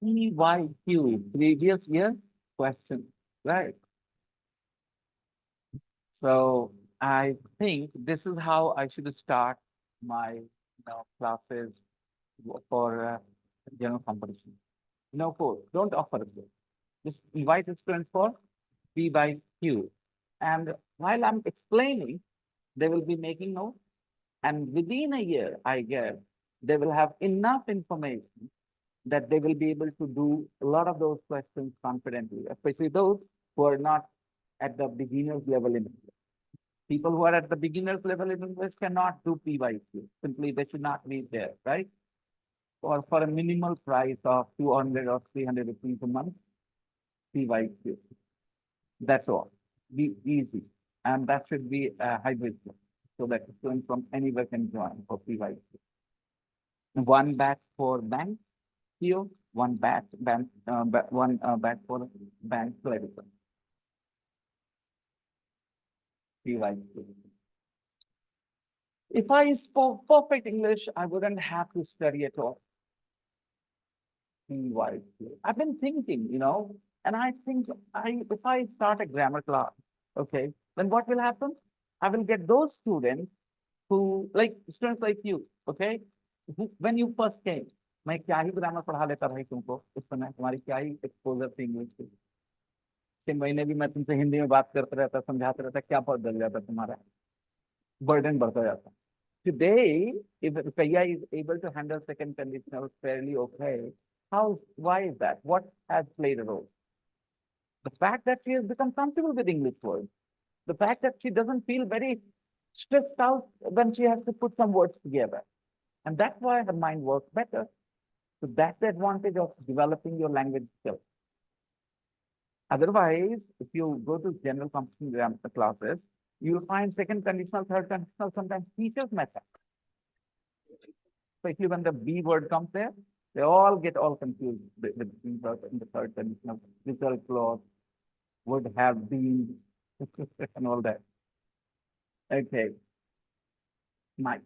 PYQ, previous year question, right? So I think this is how I should start my classes for general competition. No code, don't offer it. Just invite the students for P by Q. And while I'm explaining, they will be making notes. And within a year, I guess, they will have enough information that they will be able to do a lot of those questions confidently, especially those who are not at the beginner's level in English. People who are at the beginner's level in English cannot do PYQ. Simply, they should not be there, right? Or for a minimal price of 200 or 300 rupees a month, PYQ. That's all. Be easy. And that should be a hybrid class, so that students from anywhere can join for PYQ. One batch for bank PO, one batch for bank clerical. PYQ. If I spoke perfect English, I wouldn't have to study at all. PYQ. I've been thinking, and I think if I start a grammar class, okay, then what will happen? I will get those students who, like students like you, okay, when you first came, मैं क्या ही grammar पढ़ा लेता भाई तुमको उस समय तुम्हारी क्या ही एक्सपोजर थी इंग्लिश की 6 महीने भी मैं तुमसे हिंदी में बात करता रहता समझाता रहता क्या बदल जाता तुम्हारा बर्डन बढ़ता जाता. Today, if Kaya is able to handle second conditional fairly okay, why is that? What has played a role? The fact that she has become comfortable with English words, the fact that she doesn't feel very stressed out when she has to put some words together. And that's why her mind works better. So that's the advantage of developing your language skills. Otherwise, if you go to general comprehension grammar classes, you'll find second conditional, third conditional, sometimes teachers mess up. Especially when the B word comes there, they all get all confused with the third conditional, result clause, would have been, and all that. Okay. Might.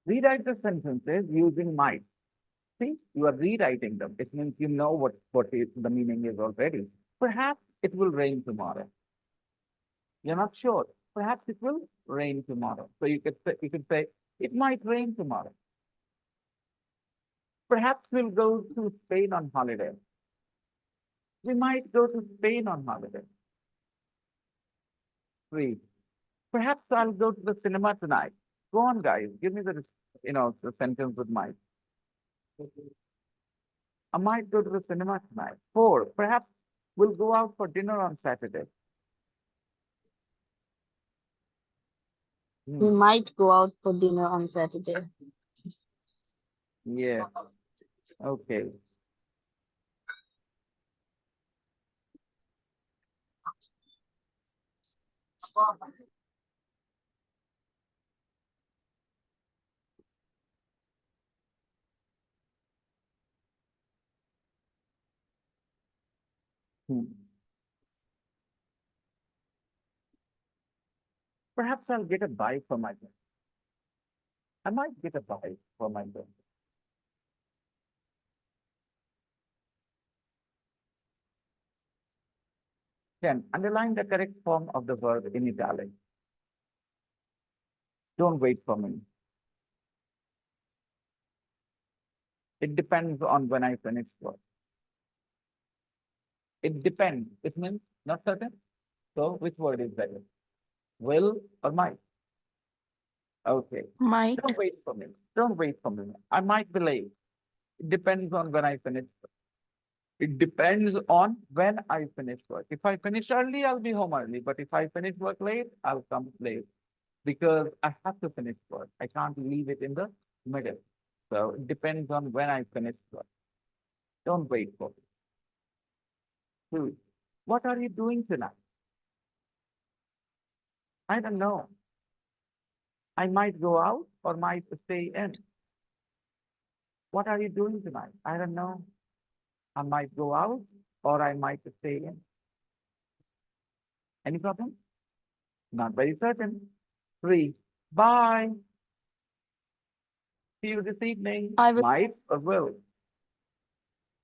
Rewrite the sentences using might. See, you are rewriting them. It means you know what the meaning is already. Perhaps it will rain tomorrow. You're not sure. Perhaps it will rain tomorrow. So you could say it might rain tomorrow. Perhaps we'll go to Spain on holiday. We might go to Spain on holiday. 3. Perhaps I'll go to the cinema tonight. Go on, guys. Give me the sentence with might. I might go to the cinema tonight. 4. Perhaps we'll go out for dinner on Saturday. We might go out for dinner on Saturday. Yeah. Okay. Hmm. Perhaps I'll get a bike for my girl. I might get a bike for my girl. 10. Underline the correct form of the verb in italic. Don't wait for me. It depends on when I finish work. It depends. It means not certain. So which word is better? Will or might? Okay. Might. Don't wait for me. Don't wait for me. I might be late. It depends on when I finish. It depends on when I finish work. If I finish early, I'll be home early. But if I finish work late, I'll come late because I have to finish work. I can't leave it in the middle. So it depends on when I finish work. Don't wait for it. 2. What are you doing tonight? I don't know. I might go out or might stay in. What are you doing tonight? I don't know. I might go out or I might stay in. Any problem? Not very certain. 3. Bye. See you this evening. I will. Might or will?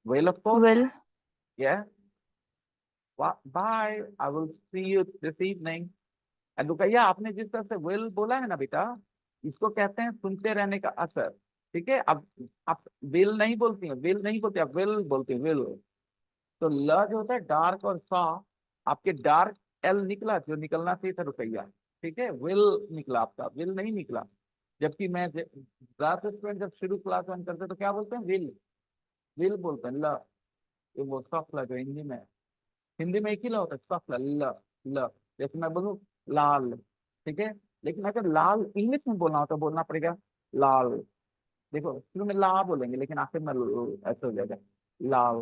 Will, of course. Will. Yeah. Bye. I will see you this evening. And Ruqaiya आपने जिस तरह से will बोला है ना बेटा, इसको कहते हैं सुनते रहने का असर. ठीक है. अब आप will नहीं बोलती हैं, will नहीं बोलते, आप will बोलते हैं, will. तो ल जो होता है डार्क और सा, आपके डार्क एल निकला जो निकलना चाहिए था रुपया. ठीक है. विल निकला आपका, विल नहीं निकला. जबकि मैं स्टूडेंट जब शुरू क्लास वन करते तो क्या बोलते हैं? विल बोलते हैं. ल ये वो सॉफ्ट ल जो हिंदी में एक ही ल होता है, सॉफ्ट ल. ल जैसे मैं बोलूँ लाल. ठीक है. लेकिन अगर लाल इंग्लिश में बोलना हो तो बोलना पड़ेगा लाल. देखो शुरू में ला बोलेंगे लेकिन आखिर में ऐसे हो जाएगा लाल.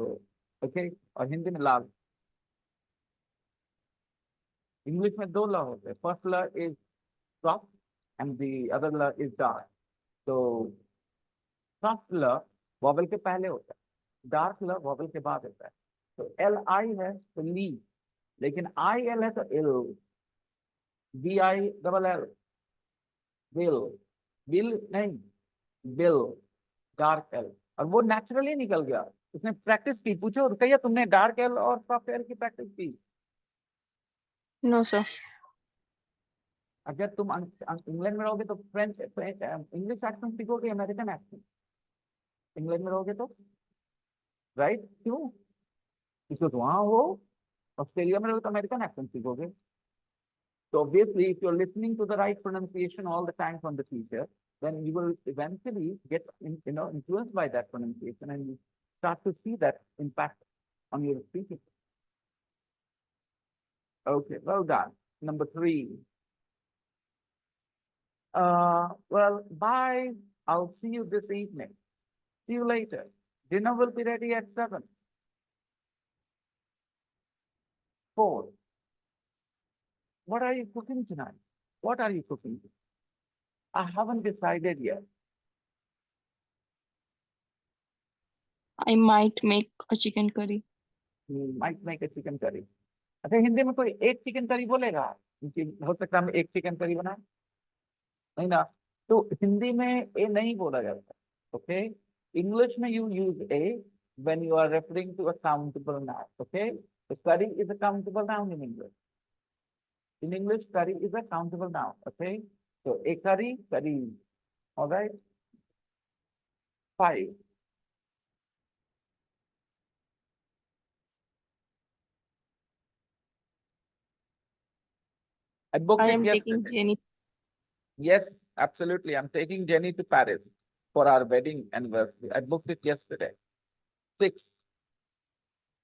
ओके. और हिंदी में लाल. इंग्लिश में दो ल होते हैं. First law is soft and the other ल इज डार्क. तो सॉफ्ट ल वॉवल के पहले होता है, डार्क ल वॉवल के बाद होता है. तो एल आई है तो ली, लेकिन आई एल है तो L. B I double L will. Will नहीं, विल. Dark L. और वो नेचुरली निकल गया. उसने प्रैक्टिस की. पूछो रुकैया तुमने डार्क एल और सॉफ्ट एल की प्रैक्टिस की? No, sir. अगर तुम इंग्लैंड में रहोगे तो फ्रेंच इंग्लिश एक्सेंट सीखोगे, अमेरिकन एक्सेंट. इंग्लैंड में रहोगे तो राइट. क्यों? क्योंकि वहां हो. ऑस्ट्रेलिया में रहोगे तो अमेरिकन एक्सेंट सीखोगे. So obviously, if you're listening to the right pronunciation all the time from the teacher, then you will eventually get influenced by that pronunciation, and you start to see that impact on your speaking. Okay, well done. Number 3. Well, bye. I'll see you this evening. See you later. Dinner will be ready at 7. 4. What are you cooking tonight? What are you cooking? I haven't decided yet. I might make a chicken curry. You might make a chicken curry. अच्छा हिंदी में कोई एक chicken curry बोलेगा? हो सकता है हम एक चिकन करी बनाए. नहीं ना. तो हिंदी में ए नहीं बोला जाता. ओके. इंग्लिश में you use A when you are referring to a countable noun. Okay. So curry is a countable noun in English. In English, curry is a countable noun. Okay. So a curry, curries. All right. 5. I booked I it am taking yesterday. Jenny. Yes, absolutely. I'm taking Jenny to Paris for our wedding anniversary. I booked it yesterday. 6.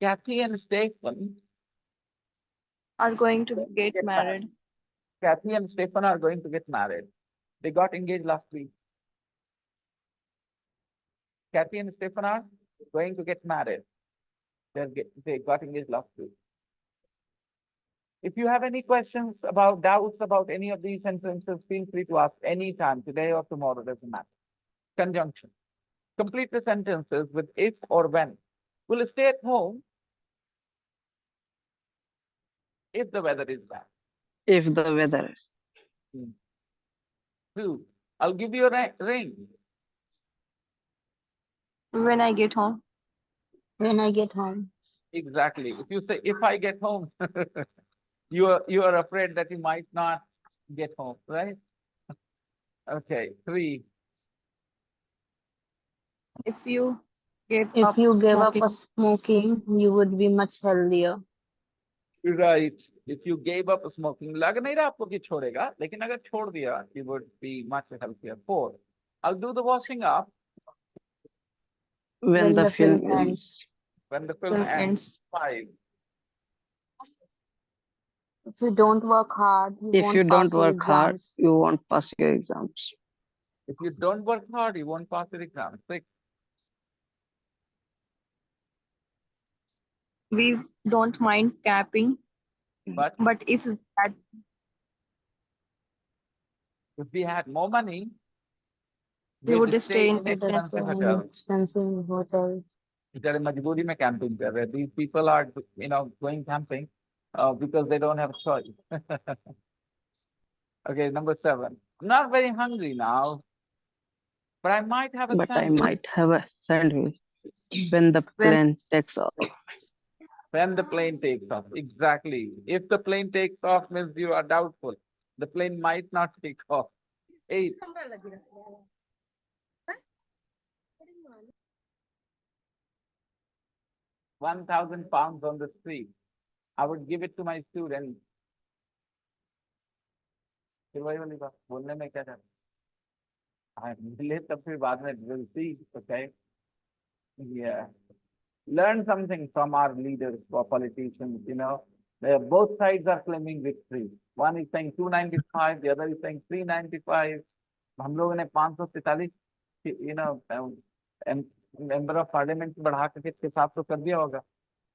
Kathy and Stephen Are going to get married. Kathy and Stephen are going to get married. They got engaged last week. Kathy and Stephen are going to get married. They got engaged last week. If you have any questions about doubts about any of these sentences, feel free to ask anytime, today or tomorrow, doesn't matter. Conjunction. Complete the sentences with if or when. We'll stay at home if the weather is bad. If the weather is. 2. I'll give you a ring. When I get home. When I get home. Exactly. If you say, if I get home, you are afraid that you might not get home, right? Okay. 3. If you get If up you gave up smoking. smoking, you would be much healthier. Right. If you gave up smoking, लग नहीं रहा आपको कि छोड़ेगा, लेकिन अगर छोड़ दिया, you would be much healthier. 4. I'll do the washing up When the film ends. ends. when the film ends. 5. If you don't work hard, you If won't you pass don't your work hard, exams. you won't pass your exams. If you don't work hard, you won't pass the exam. 6. We don't mind capping. But But if that if we had more money, we would we'd stay in in It is expensive an hotels. expensive hotel. बेचारे मजबूरी में camping कर रहे हैं. These people are, going camping because they don't have choice. Okay, number 7. I'm not very hungry now, but I might have a But I sandwich might have a sandwich when the When plane takes off. when the plane takes off. Exactly. If the plane takes off, means you are doubtful. The plane might not take off. 8. 1,000 pounds on the street. I would give it to my student. फिर वही वाली बात, बोलने में क्या जाता है? हाँ, मिले तब फिर बाद में we'll see. Okay. Yeah. Learn something from our leaders or politicians, both sides are claiming victory. One is saying 295, the other is saying 395. हम लोगों ने 543, मेंबर ऑफ पार्लियामेंट बढ़ा के 700 कर दिया होगा,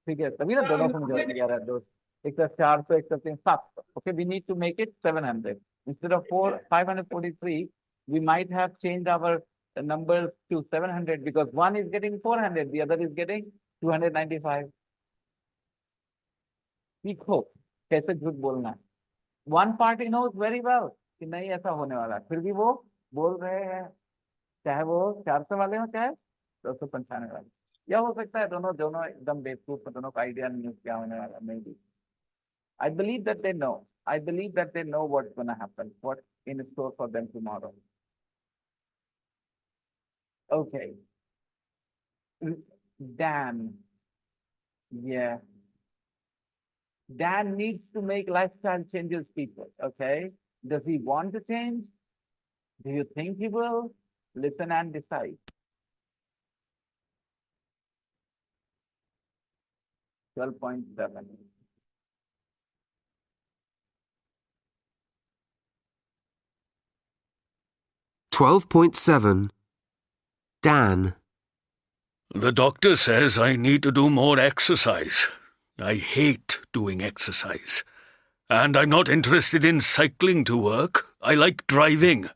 ठीक है, तभी ना दोनों समझौता किया रहा है दोस्त, एक सौ 400, एक सौ 700. Okay, we need to make it 700 instead of 543. We might have changed our numbers to 700 because one is getting 400, the other is getting 295. सीखो कैसे झूठ बोलना है. One party knows very well कि नहीं ऐसा होने वाला है, फिर भी वो बोल रहे हैं, चाहे वो 400 वाले हो चाहे 295 वाले. या हो सकता है दोनों दोनों एकदम बेवकूफ, दोनों का आइडिया नहीं है क्या होने वाला. May be I believe that they know. I believe that they know what's going to happen, what's in store for them tomorrow. Okay. Dan. Yeah. Dan needs to make lifestyle changes, people. Okay. Does he want to change? Do you think he will? Listen and decide. 12.7. $12.7. Dan. The doctor says I need to do more exercise. I hate doing exercise. And I'm not interested in cycling to work. I like driving.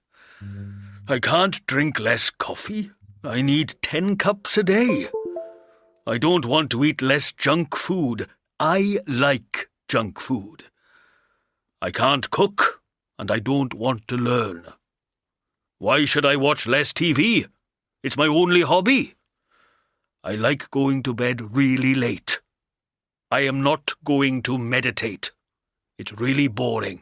I can't drink less coffee. I need 10 cups a day. I don't want to eat less junk food. I like junk food. I can't cook, and I don't want to learn. Why should I watch less TV? It's my only hobby. I like going to bed really late. I am not going to meditate. It's really boring.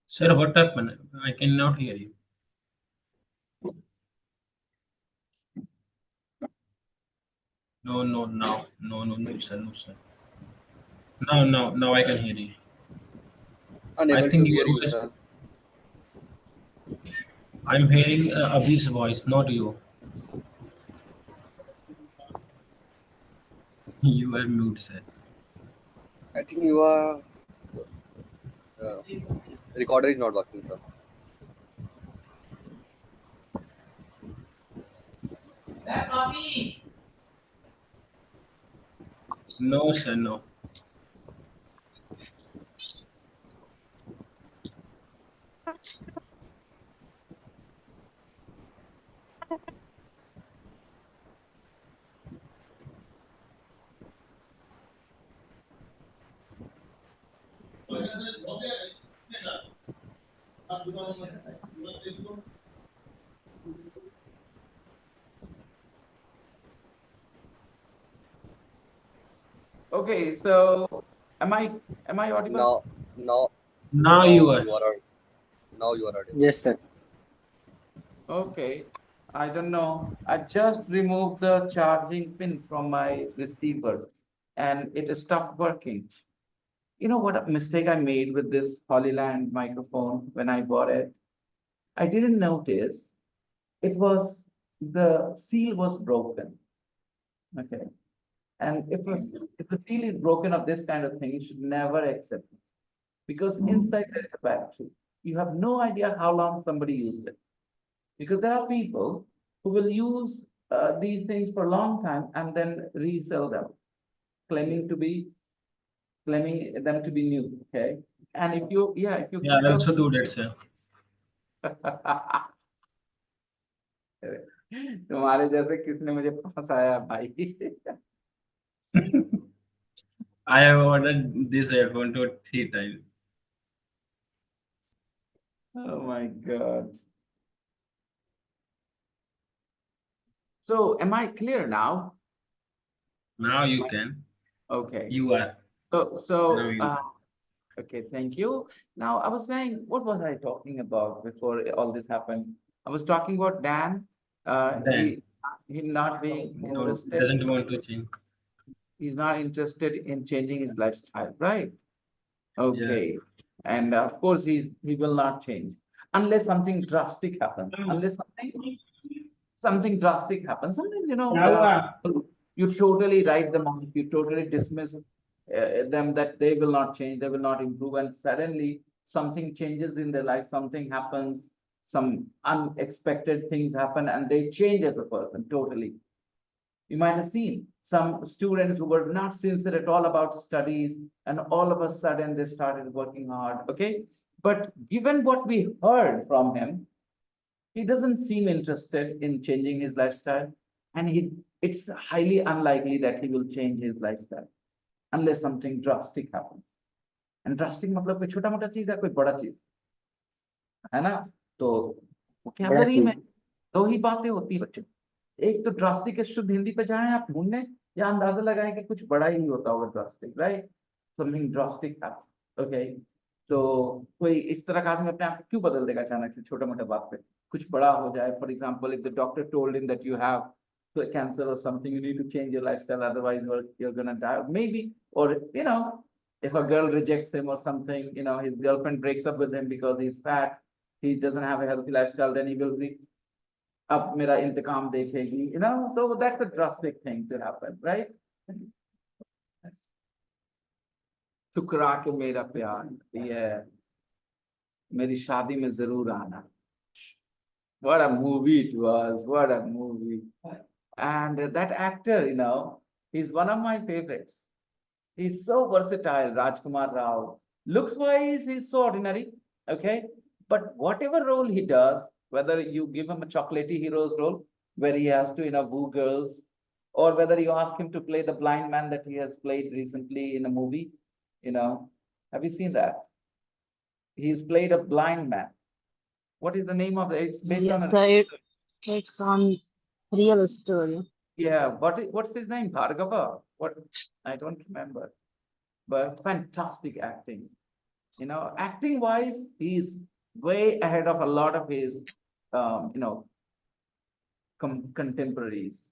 Sir, what happened? I cannot hear you. No, sir, no, sir. Now I can hear you. Unable I think to hear your you, voice. sir. I'm hearing Abhi's voice, not you. You are mute, sir. I think your uh, recorder is not working, sir. No, sir, no. Okay, so am I audible? Now you are. Now you are audible. Yes, sir. Okay, I don't know. I just removed the charging pin from my receiver and it stopped working. You know what a mistake I made with this Holyland microphone when I bought it? I didn't notice the seal was broken. Okay. And if the seal is broken of this kind of thing, you should never accept it. Because inside there is a battery. You have no idea how long somebody used it. Because there are people who will use these things for a long time and then resell them. claiming them to be new, okay? And if you Yeah, keep I your also do that, sir. तुम्हारे जैसे किसने मुझे फंसाया भाई? I have ordered this headphone to 3 times. Oh my God. So am I clear now? Now you can. Okay. You are. So, Now you. okay, thank you. Now I was saying, what was I talking about before all this happened? I was talking about Dan. Dan. He not being No, interested. doesn't want to change. He's not interested in changing his lifestyle, right? Okay. And of course, he will not change unless something drastic happens. Unless something drastic happens. Sometimes, you totally write them off, you totally dismiss them that they will not change, they will not improve, and suddenly something changes in their life, something happens, some unexpected things happen, and they change as a person totally. You might have seen some students who were not sincere at all about studies, and all of a sudden they started working hard, okay? But given what we heard from him, he doesn't seem interested in changing his lifestyle, and it's highly unlikely that he will change his lifestyle unless something drastic happens. And drastic मतलब कोई छोटा मोटा चीज है, कोई बड़ा चीज है ना? तो vocabulary में दो ही बातें होती है बच्चों। एक तो ड्रास्टिक शुद्ध हिंदी पे जाएं आप ढूंढने, या अंदाजा लगाएं कि कुछ बड़ा ही होता होगा drastic, right? Something drastic happened, okay? तो कोई इस तरह का आदमी अपने आप को क्यों बदल देगा अचानक से छोटा मोटा बात पे? कुछ बड़ा हो जाए, for example if the doctor told him that you have cancer or something, you need to change your lifestyle, otherwise you're gonna die, maybe, or if a girl rejects him or something, his girlfriend breaks up with him because he's fat, he doesn't have a healthy lifestyle, then he will be अब मेरा इंतकाम देखेगी, so that's a drastic thing to happen, right? ठुकरा के मेरा प्यार, ये मेरी शादी में जरूर आना. What a movie it was, what a movie. And that actor, he's one of my favorites. He's so versatile, Rajkumar Rao. Looks wise, he's so ordinary, okay? But whatever role he does, whether you give him a chocolatey hero's role, where he has to, woo girls, or whether you ask him to play the blind man that he has played recently in a movie, have you seen that? He's played a blind man. What is the name of it's based on Yes, sir. It's on real story. Yeah, what's his name? Bhargava? What? I don't remember. But fantastic acting. Acting wise, he's way ahead of a lot of his, contemporaries.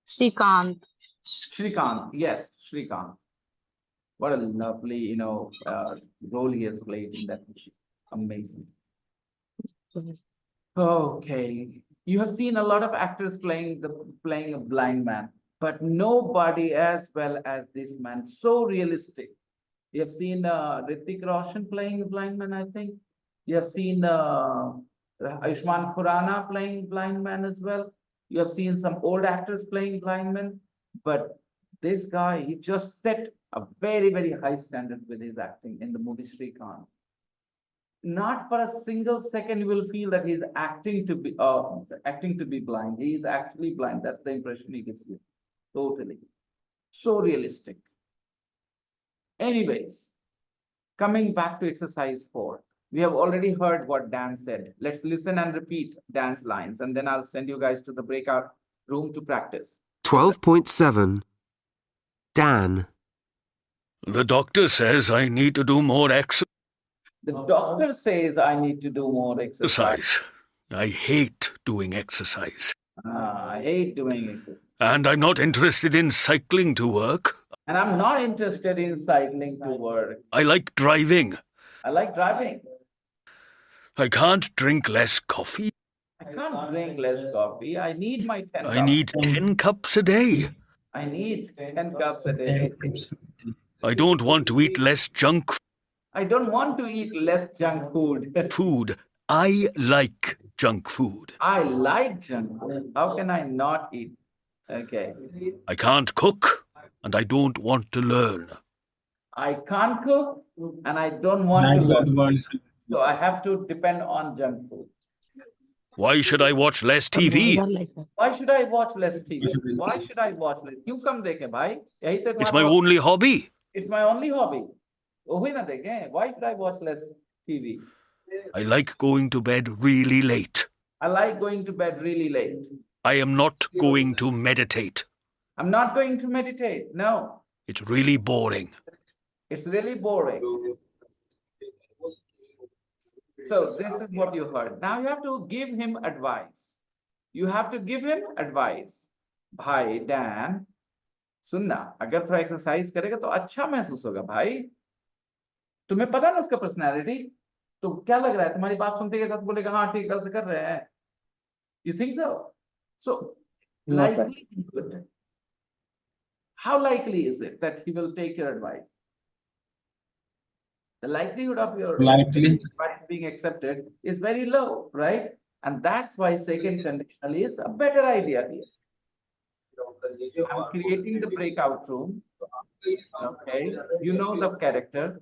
Shrikant. Shrikant, yes, Shrikant. What a lovely, role he has played in that movie. Amazing. Okay, you have seen a lot of actors playing a blind man, but nobody as well as this man. So realistic. You have seen Hrithik Roshan playing a blind man, I think. You have seen Ayushmann Khurrana playing blind man as well. You have seen some old actors playing blind men, but this guy, he just set a very, very high standard with his acting in the movie Shrikant. Not for a single second you will feel that he's acting to be blind. He is actually blind. That's the impression he gives you. Totally. So realistic. Anyways, coming back to exercise 4. We have already heard what Dan said. Let's listen and repeat Dan's lines, and then I'll send you guys to the breakout room to practice. 12.7. Dan. The doctor says I need to do more The doctor says I need to do more exercise. exercise. I hate doing exercise. I hate doing exercise. And I'm not interested in cycling to work. And I'm not interested in cycling to work. I like driving. I like driving. I can't drink less coffee. I can't drink less coffee. I need my 10 I cups. need 10 cups a day. I need 10 cups a day. I don't want to eat less junk I don't want to eat less junk food. food. I like junk food. I like junk food. How can I not eat Okay. I can't cook and I don't want to learn. I can't cook and I don't And want I to don't learn. want So I have to depend on junk food. Why should I watch less TV? like that. Why should I watch less TV? to. Why should I watch less? क्यों कम देखें भाई? यही तो It's तुम्हारा my only hobby. It's my only hobby. वही ना देखें. Why should I watch less TV? I like going to bed really late. I like going to bed really late. I am not going to meditate. I'm not going to meditate. No, It's really boring. it's really boring. So this is what you heard. Now you have to give him advice. You have to give him advice. भाई Dan, सुनना, अगर थोड़ा exercise करेगा तो अच्छा महसूस होगा भाई. तुम्हें पता ना उसका पर्सनैलिटी, तो क्या लग रहा है तुम्हारी बात सुनते के साथ बोलेगा हाँ ठीक कल से कर रहे हैं. You think so? So No, sir. likely he would. How likely is it that he will take your advice? The likelihood of your Likely. advice being accepted is very low, right? And that's why second conditional is a better idea here. I'm creating the breakout room. Okay, you know the character.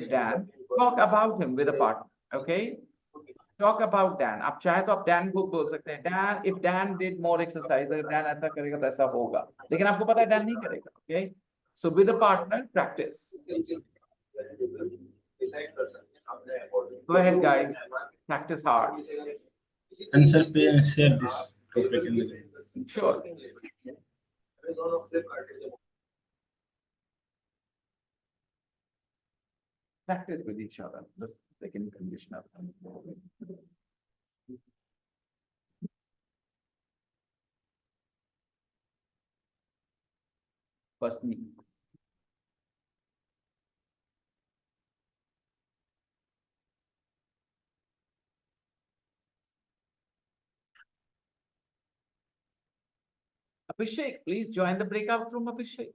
Dan, talk about him with a partner. Okay, talk about Dan. आप चाहे तो आप Dan को बोल सकते हैं. Dan, if Dan did more exercise, अगर Dan ऐसा करेगा तो ऐसा होगा. लेकिन आपको पता है Dan नहीं करेगा. Okay, so with a partner, practice. Go ahead, guys. Practice hard. And share this topic in the group. Sure. Practice with each other. The second condition of first me. Abhishek, please join the breakout room, Abhishek.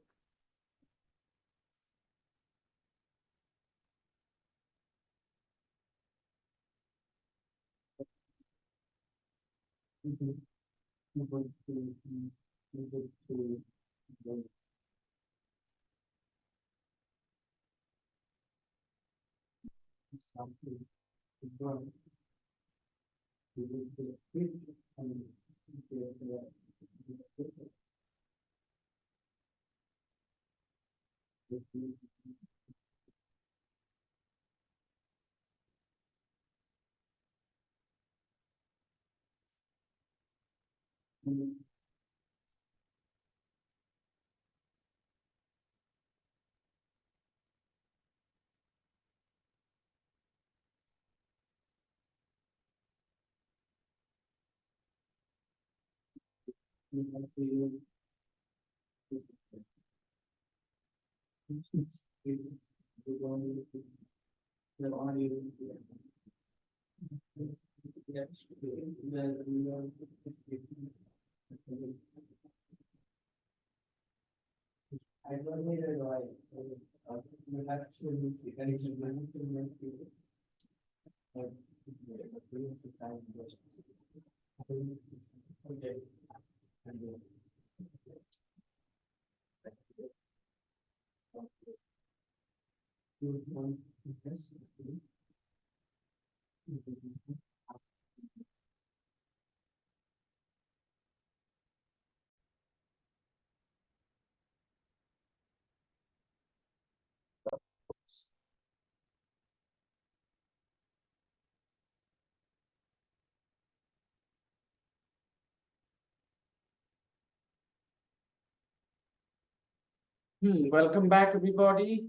Welcome back, everybody.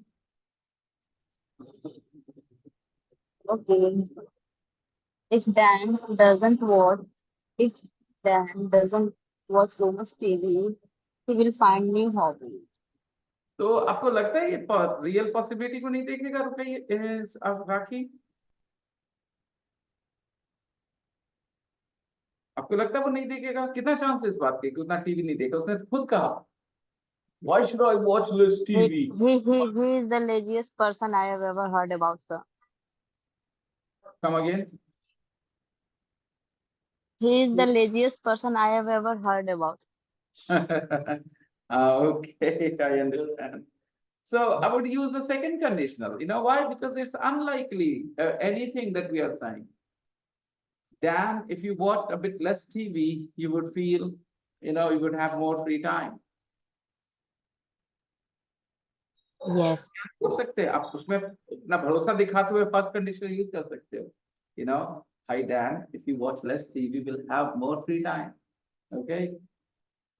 Okay. If Dan doesn't watch, if Dan doesn't watch so much TV, he will find new hobbies. तो आपको लगता है ये real possibility को नहीं देखेगा राखी? आपको लगता है वो नहीं देखेगा? कितना चांस है इस बात के कि उतना टीवी नहीं देखा? उसने तो खुद कहा. Why should I watch less TV? He is the laziest person I have ever heard about, sir. Come again. He is the laziest person I have ever heard about. Okay, I understand. So I would use the second conditional. You know why? Because it's unlikely anything that we are saying. Dan, if you watched a bit less TV, you would feel, you would have more free time. Yes. कर सकते हैं आप उसमें अपना भरोसा दिखाते हुए first condition use कर सकते हो. Hi Dan, if you watch less TV, we'll have more free time. Okay.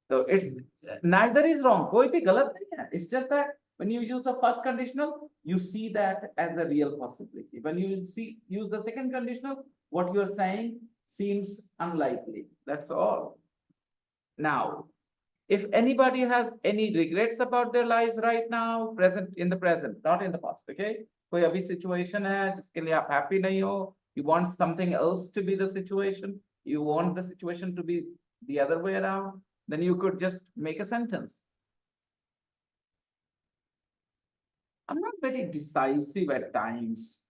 So it's neither is wrong. कोई भी गलत नहीं है. It's just that when you use the first conditional, you see that as a real possibility. When you use the second conditional, what you are saying seems unlikely. That's all. Now, if anybody has any regrets about their lives right now, in the present, not in the past, okay? कोई अभी situation है जिसके लिए आप happy नहीं हो, you want something else to be the situation, you want the situation to be the other way around, then you could just make a sentence. I'm not very decisive at times.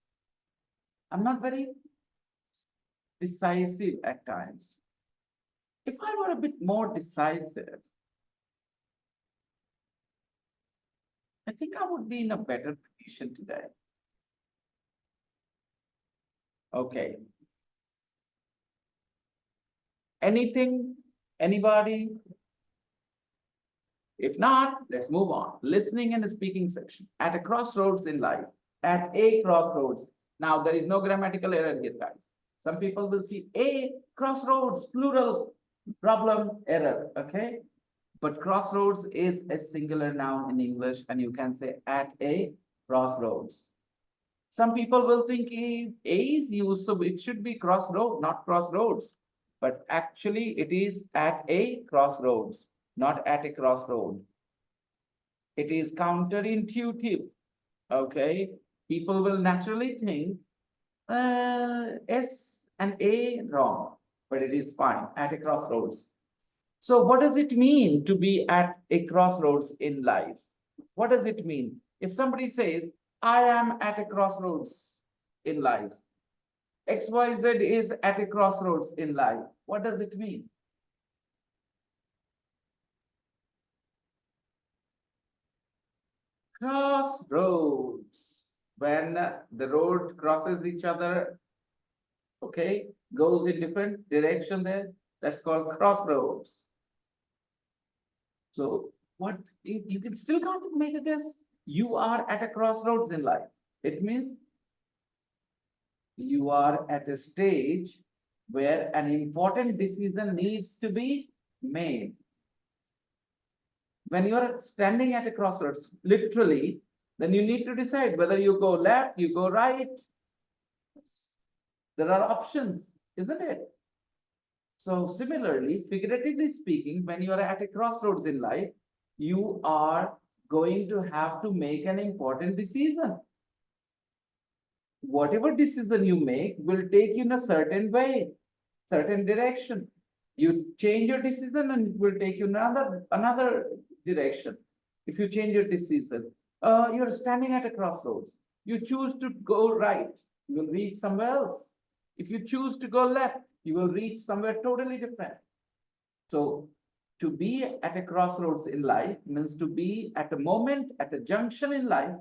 I'm not very decisive at times. If I were a bit more decisive, I think I would be in a better position today. Okay. Anything? Anybody? If not, let's move on. Listening and speaking section. At a crossroads in life. At a crossroads. Now, there is no grammatical error here, guys. Some people will see a crossroads, plural, problem, error, okay? But crossroads is a singular noun in English, and you can say at a crossroads. Some people will think A is used, so it should be crossroad, not crossroads. But actually, it is at a crossroads, not at a crossroad. It is counterintuitive. Okay, people will naturally think S and A wrong, but it is fine at a crossroads. So what does it mean to be at a crossroads in life? What does it mean? If somebody says, I am at a crossroads in life, XYZ is at a crossroads in life, what does it mean? Crossroads. When the road crosses each other, okay, goes in different direction there, that's called crossroads. So what you can still can't make a guess. You are at a crossroads in life. It means you are at a stage where an important decision needs to be made. When you are standing at a crossroads, literally, then you need to decide whether you go left, you go right. There are options, isn't it? So similarly, figuratively speaking, when you are at a crossroads in life, you are going to have to make an important decision. Whatever decision you make will take you in a certain way, certain direction. You change your decision and it will take you in another direction. If you change your decision, you're standing at a crossroads. You choose to go right, you will reach somewhere else. If you choose to go left, you will reach somewhere totally different. So to be at a crossroads in life means to be at a moment, at a junction in life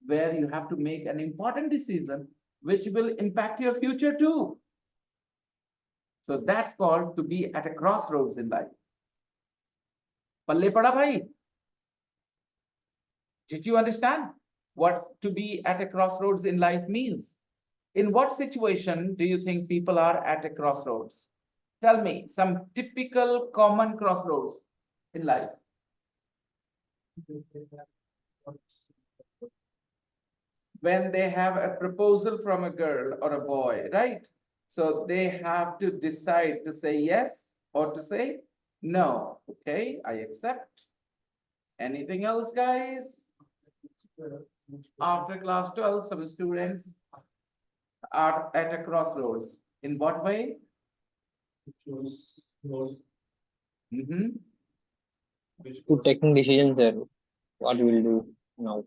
where you have to make an important decision which will impact your future too. So that's called to be at a crossroads in life. Palle pada bhai? Did you understand what to be at a crossroads in life means? In what situation do you think people are at a crossroads? Tell me some typical common crossroads in life. When they have a proposal from a girl or a boy, right? So they have to decide to say yes or to say no. Okay, I accept. Anything else, guys? After class 12, some students are at a crossroads. In what way? Mm-hmm. To taking decisions there. What we will do now.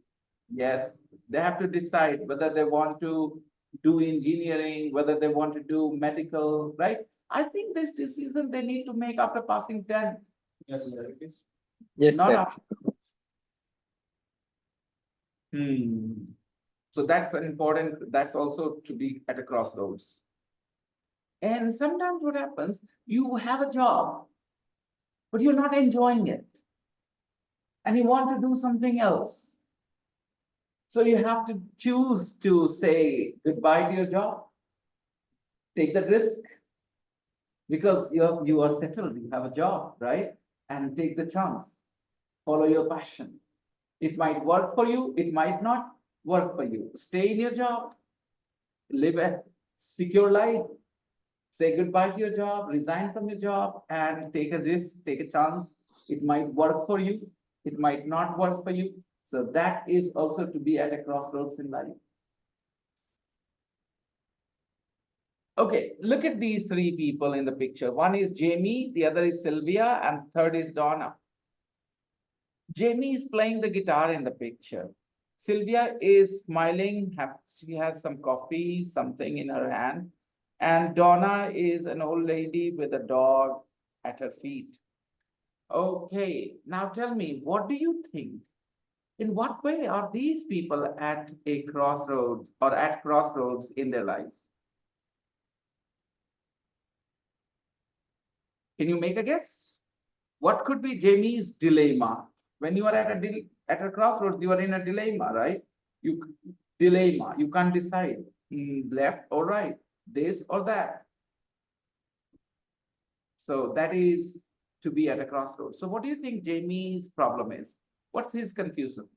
Yes, they have to decide whether they want to do engineering, whether they want to do medical, right? I think this decision they need to make after passing 10. Yes, Not sir. after. So that's an important, that's also to be at a crossroads. And sometimes what happens, you have a job, but you're not enjoying it. And you want to do something else. So you have to choose to say goodbye to your job. Take the risk. Because you are settled, you have a job, right? And take the chance. Follow your passion. It might work for you, it might not work for you. Stay in your job, live a secure life, say goodbye to your job, resign from your job, and take a risk, take a chance. It might work for you, it might not work for you. So that is also to be at a crossroads in life. Okay, look at these three people in the picture. One is Jamie, the other is Sylvia, and third is Donna. Jamie is playing the guitar in the picture. Sylvia is smiling. She has some coffee, something in her hand. And Donna is an old lady with a dog at her feet. Okay, now tell me, what do you think? In what way are these people at a crossroads or at crossroads in their lives? Can you make a guess? What could be Jamie's dilemma? When you are at a crossroads, you are in a dilemma, right? Dilemma. You can't decide left or right, this or that. So that is to be at a crossroads. So what do you think Jamie's problem is? What's his confusion?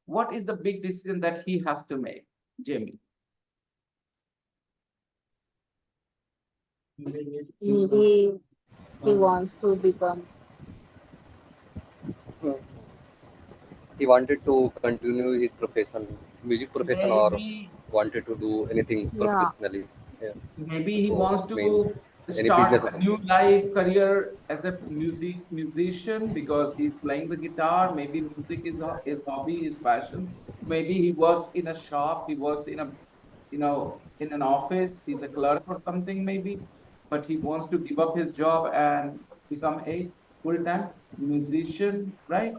What is the big decision that he has to make, Jamie? Maybe he wants to become. He wanted to continue his profession, music profession, or Maybe, wanted to do anything Yeah, professionally. Yeah. maybe he So wants to means any business start a also. new life career as a musician because he's playing the guitar. Maybe music is his hobby, his passion. Maybe he works in a shop. He works in a, in an office. He's a clerk or something maybe, but he wants to give up his job and become a full-time musician, right?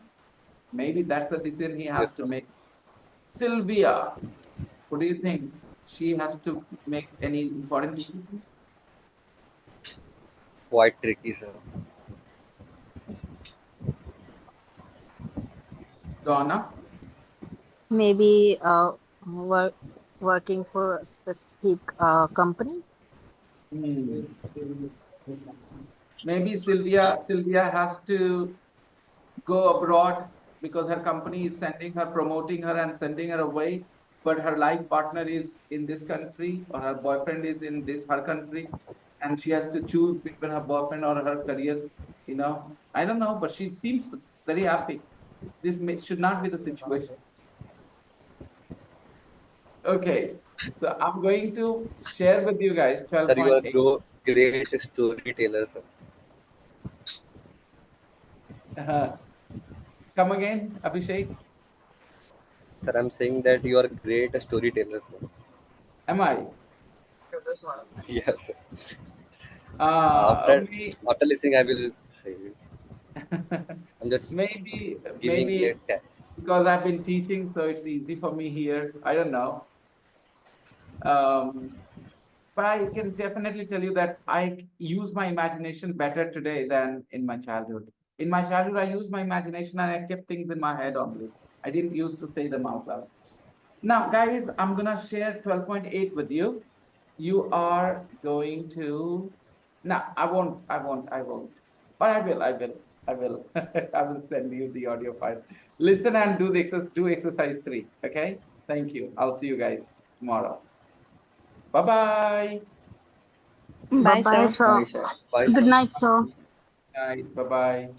Maybe that's the decision he has Yes, to sir. make. Sylvia, what do you think? She has to make any important decision? Quite tricky, sir. Donna? maybe work, working for a specific company. Hmm. Maybe Sylvia has to go abroad because her company is sending her, promoting her and sending her away. But her life partner is in this country or her boyfriend is in her country. And she has to choose between her boyfriend or her career. I don't know, but she seems very happy. Should not be the situation. Okay, so I'm going to share with you guys Sir, you are 12.8. great storyteller, sir. Come again, Abhishek. Sir, I'm saying that you are great storyteller, sir. Am I? Yes, sir. Uh, After may- after listening, I will say. I'm just maybe, giving a maybe because I've been teaching, so it's easy for me here. I don't know. Um, but I can definitely tell you that I use my imagination better today than in my childhood. In my childhood, I used my imagination and I kept things in my head only. I didn't use to say them out loud. Now, guys, I'm gonna share 12.8 with you. You are going to, no, I won't. But I will. I will send you the audio file. Listen and do exercise 3. Okay. Thank you. I'll see you guys tomorrow. Bye bye. Bye Bye, bye, sir. sir. Bye, sir. bye, Good sir. night, sir. Guys, bye bye.